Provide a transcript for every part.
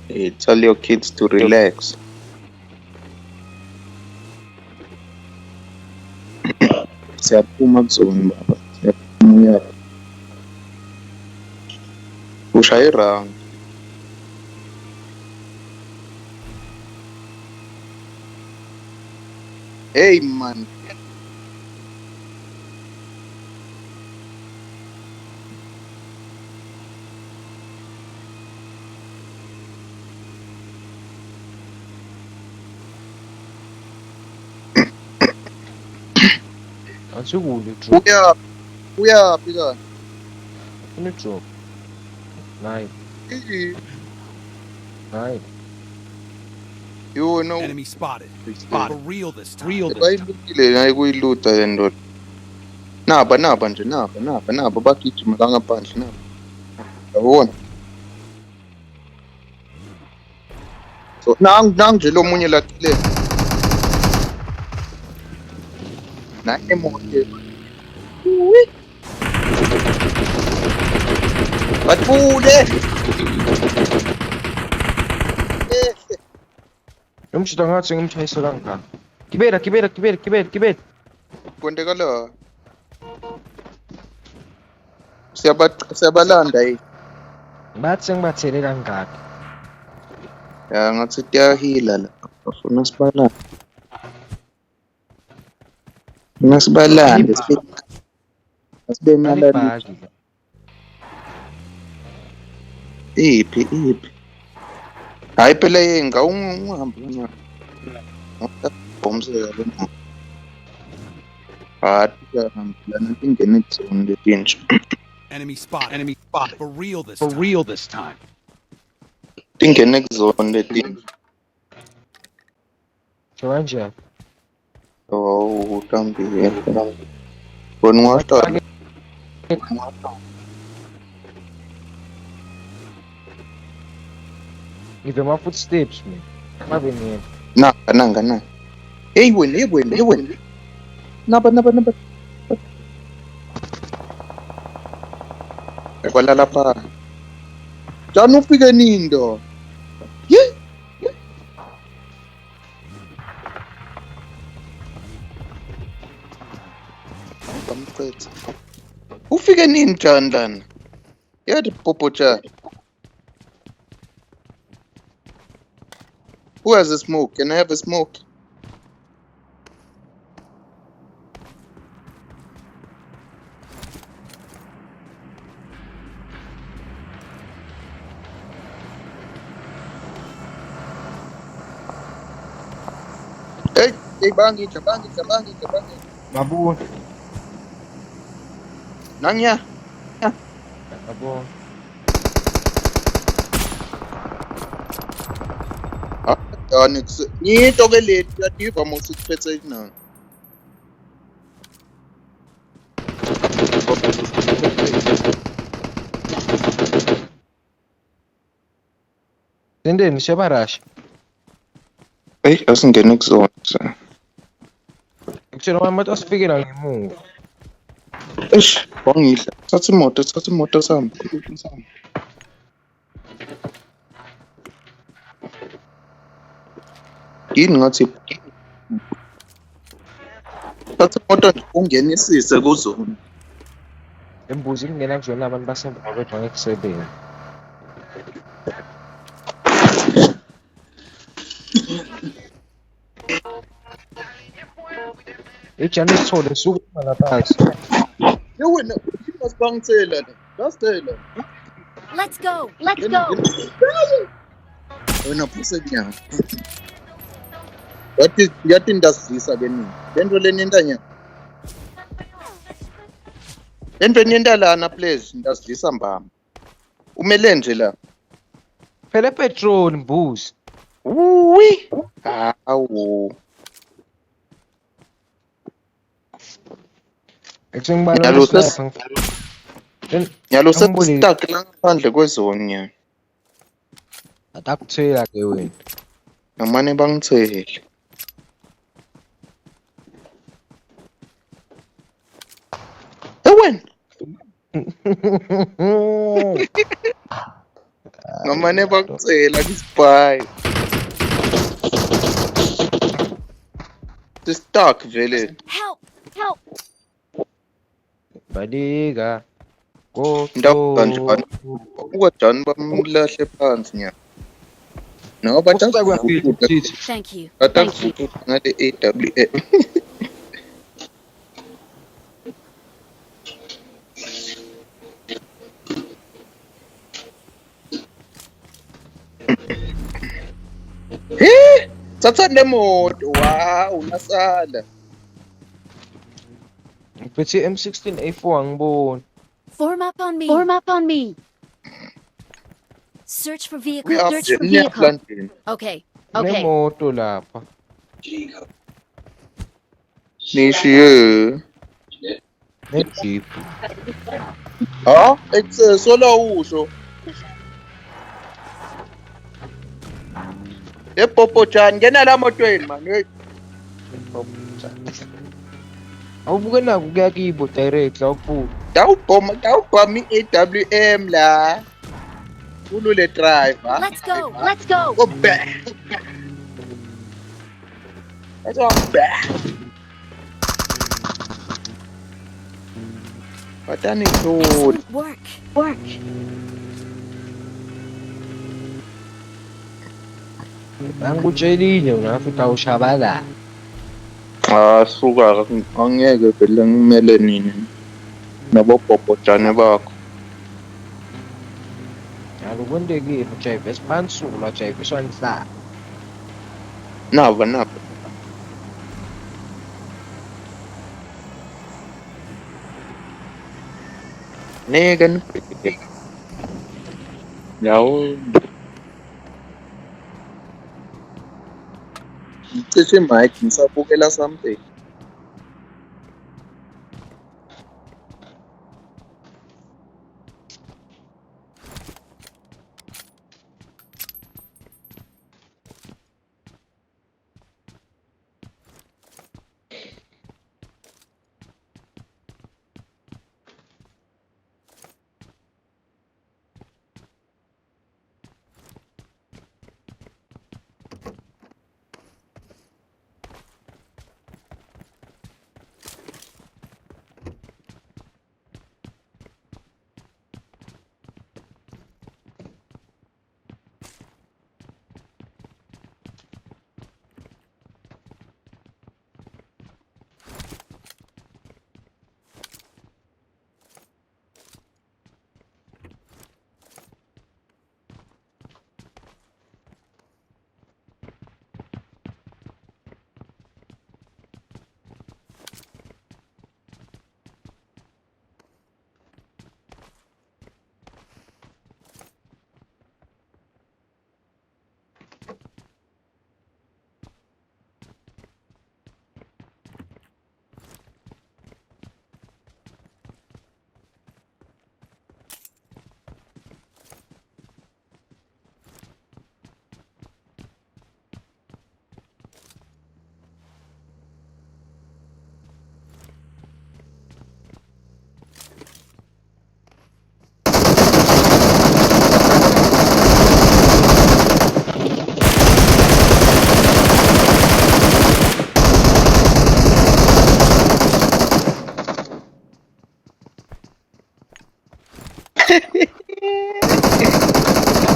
Hey, tell your kids to relax. Siyaphuma kuzona baba. Siyaphuma uyaphi? Ushaya i-round. Hey man. Ansikule drop. Uyaphi kanti? Ufuna drop. Nayi. Iyi. Nayi. Yona Enemy spotted. For real this time. bayilutile naye kuyiluta le ndoda. Naba nje naba bagijima la ngaphandle naba. Yabona. So nangu nje lo munye laqile. Na emote. Uwi. Bathule. Umshito ngathi ngimchayisa kangaka. Gibela. Kwenteka la. Siyabalanda yini? Bathi ngibathele kangaka. Ya ngathi kuyahila la. Bafuna sibalanda. Ngasibalanda sibe malani. Alibhaki. Iphi. Hayi phela yenga ungihamba kancane. Ngomseka le moto. Hayi lana ingene kuzona letinje. Enemy spotted. For real this time. Tingene kuzona letinje. Kanjani? Oh, utambile. Bona ungaqala. Ngive ama footsteps mina. Ngabe nini? Nanga. Hey wena. Naba. Ekwalala pha. Jani ufike nindo. Ye. Bamqethe. Ufike nini Jani lana? Yathi popo Jani. Who has a smoke? Can I have a smoke? Hey, bangi. Babona. Nanya. Babona. Jani ngito ke leti yativa mose kuphethe kunani. Sendeni shebarash. Hey, asingene kuzona. Ngitshela mama asifikela ngemuva. Eish, wangidla. Thatha imoto sami. Yini ngathi thatha imoto nje ungenisise kuzona. Embuzi kungena kuzona abantu basemva kwethu angekusebenza. Ejani sithole sukuma ngaphansi. Wena masibangithela la. Lasithela. Let's go. Wena phose kunyawo. Yathi ndasidlisa ke nini. Lento lenenta nya. Lento nenta lana please ndasidlisa mbamba. Umele nje la. Phela petrol mbuzi. Uwi. Hawu. Ekungibala Nyalo sniper. Nyalo stuck la ngaphandle kwezone nya. Atakuthela ke wena. Namane bangithele. Wena. Amane bakucela ku-spy. Stuck vele. Help! Help! Balika. Go. Indawo kanjani? Ukajani bamlahle phansi nya. No, batakuvukuda. Thank you. Batakuvukuda ngale AWM. Thatha nemoto. Wow, nasala. Ngiphethe M16A4 angiboni. Form up on me. Form up on me. Search for vehicle. Search for vehicle. Niyaplanting. Okay. Okay. Nemoto lapha. Nishiye. Ne-jeep. Ha? Solo usho. Popo chan ngena la motweni man. Awubuke nakho kuya kibo direct awubuke. Dawubhoma i-AWM la. Ulule driver. Let's go. Let's go. Go back. Let's go back. Batani good. Excellent work. Work. Angikutshelile ungafika ushabala. Suka angeke vele ngimele nini nabobhobhojane bakho. Alukwendekile ujayive esiphansuku lwajayiviswa nhlaba. Nava. Nigga nibheke. Yawo. Ngicishe mic ngisabukela something.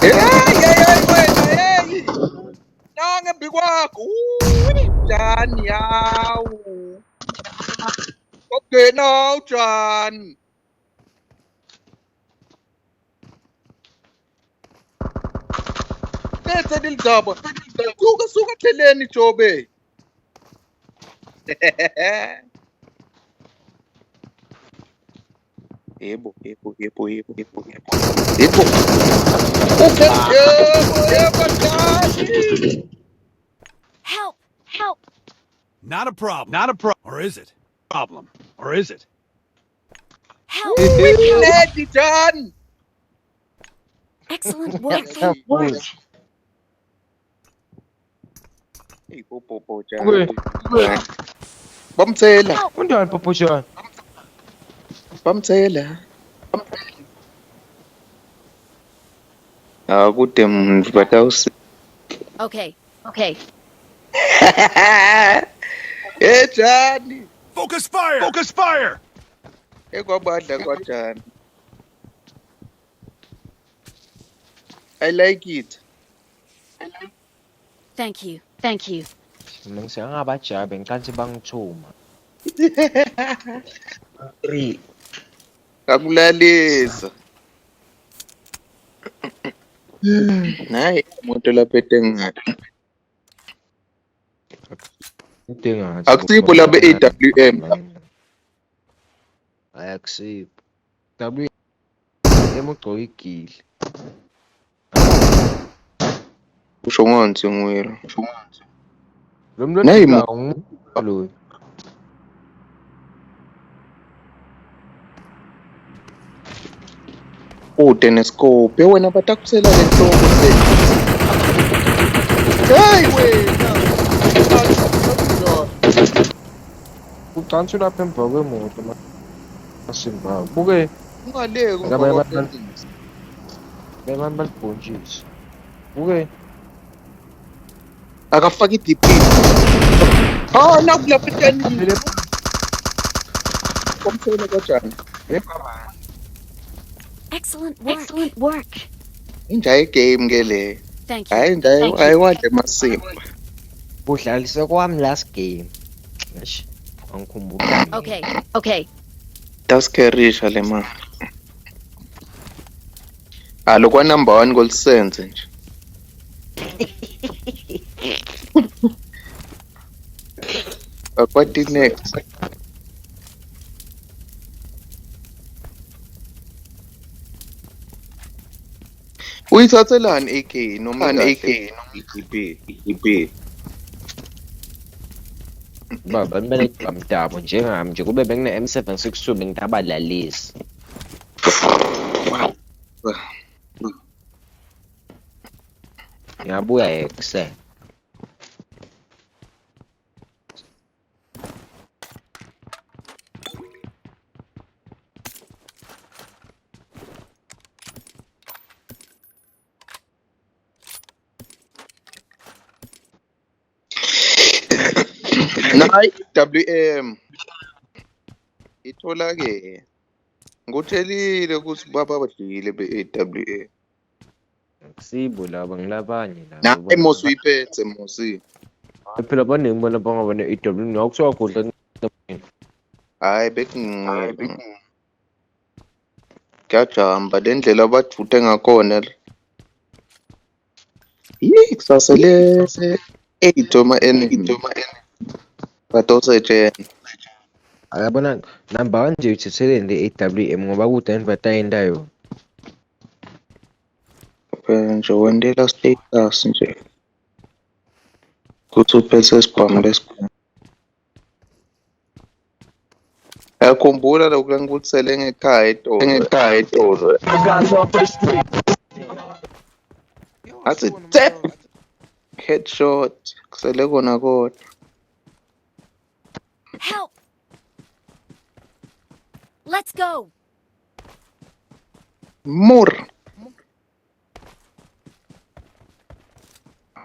Hey. Nangembi kwakho. Njani yawu. Okena uJani. Lethe lilizaba. Suka theleni Jobe. Yebo. Help! Help! Not a problem. Not a problem. Or is it? Problem. Or is it? Help! Lady John. Excellent work. Hey, Popo John. Bamthela. Unjani Popo John? Bamthela. Kude mntu but awusi. Okay. Okay. Jani. Focus fire! Focus fire! Ekwabadla kwaJani. I like it. Thank you. Thank you. Mina ngisengabajabe ngicansi bangithuma. 3. Akulalisa. Nayi imoto lapha etengaka. Udinga Akusibo laba AWM. Ayakusipho. W emugcoka igili. Usho ngonzi ngwira. Lo muntu Nayi odika lo. Udenescope wena batakusela lenhloko se. Hey wena. Ucansi lapha emva kwemoto masimba. Buke Ungaleki Ngaba umva yabantwana. kwendisi. bebantu balibhontshisi. Buke Akafaka iDP. Nakulapha etanini. Komthela kanjani? Excellent work. Excellent work. Injaye game ke le. Thank you. Hayi ndaye Thank you. ayiwadle masimba. budlalise kwami last game. Eish, angikhumbula. Okay. Okay. Taskerisha le man. Lokwa number 1 ngolisenze nje. What next? Uyithathelani AK noma EDP? Baba ngibele bamdabo njengami nje kube bekune M762 bengitabalalisi. Ngiyabuya exe. Nayi WM ithola ke nguthelile ukuthi baba badlile be-AWM. Akusibo laba ngilabanye laba. Nayi Mosi uyiphethe Mosi. Phela baningi bona bangabona iW ngakuthiwa kudla. Hayi bekunqile. Kuyajamba le ndlela abadvute ngakhona le. Kusasa le 8 oma enemy. Badosetshela. Ayabona number 1 nje uthetheleni le AWM ngoba kude envatayenda yona. Phela nje wendela status nje. Kuthi uphethe spam lesibhamu. Yakhumbula lokhu ngikuthele ngekhaya etolo. Athi tap headshot kusele kona kodwa. Help. Let's go. More.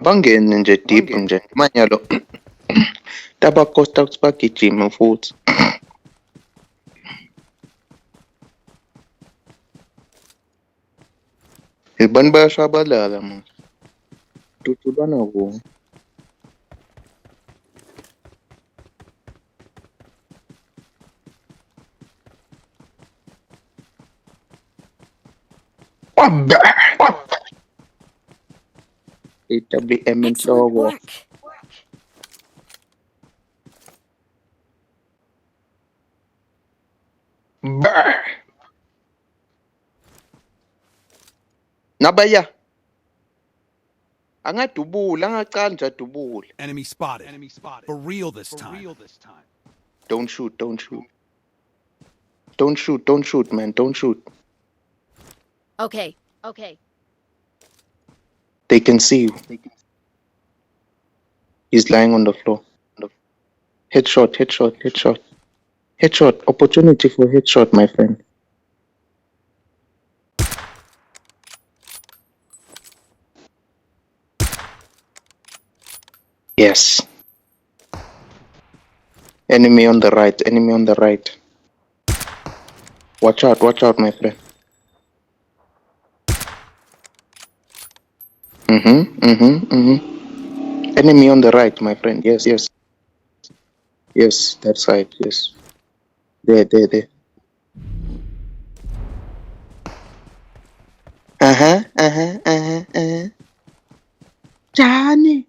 Bangene nje deep nje manyalo. Tabakosta ukuthi bagijime futhi. Ibani bayashabalala manje. Tutulana kuwo. AWM Excellent inhloko. work. Nabaya. Angadubula, angacala nje adubule. Enemy spotted. Enemy spotted. For real this time. Don't shoot, don't shoot. Don't shoot, don't shoot, man, don't shoot. Okay. Okay. They can see you. He's lying on the floor. Headshot, headshot, headshot. Headshot. Opportunity for headshot, my friend. Yes. Enemy on the right. Enemy on the right. Watch out, my friend. Enemy on the right, my friend. Yes. Yes, that side. Yes. There. Uh-huh. Johnny.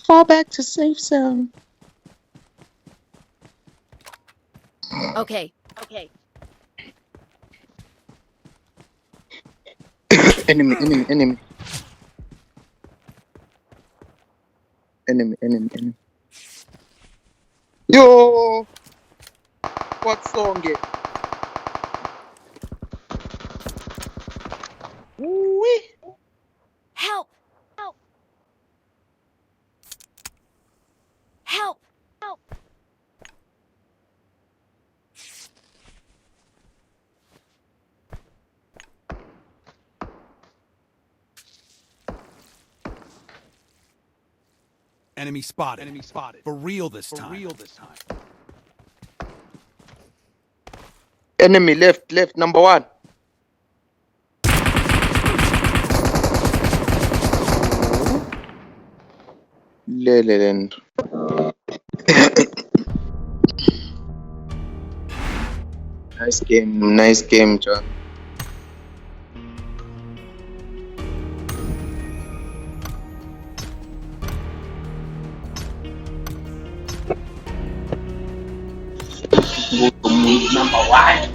Fall back to safe zone. Okay. Enemy. Yo! What song it? Wee. Help! Enemy spotted. For real this time. Enemy left, number 1. Lelend. Nice game, John. Number 1.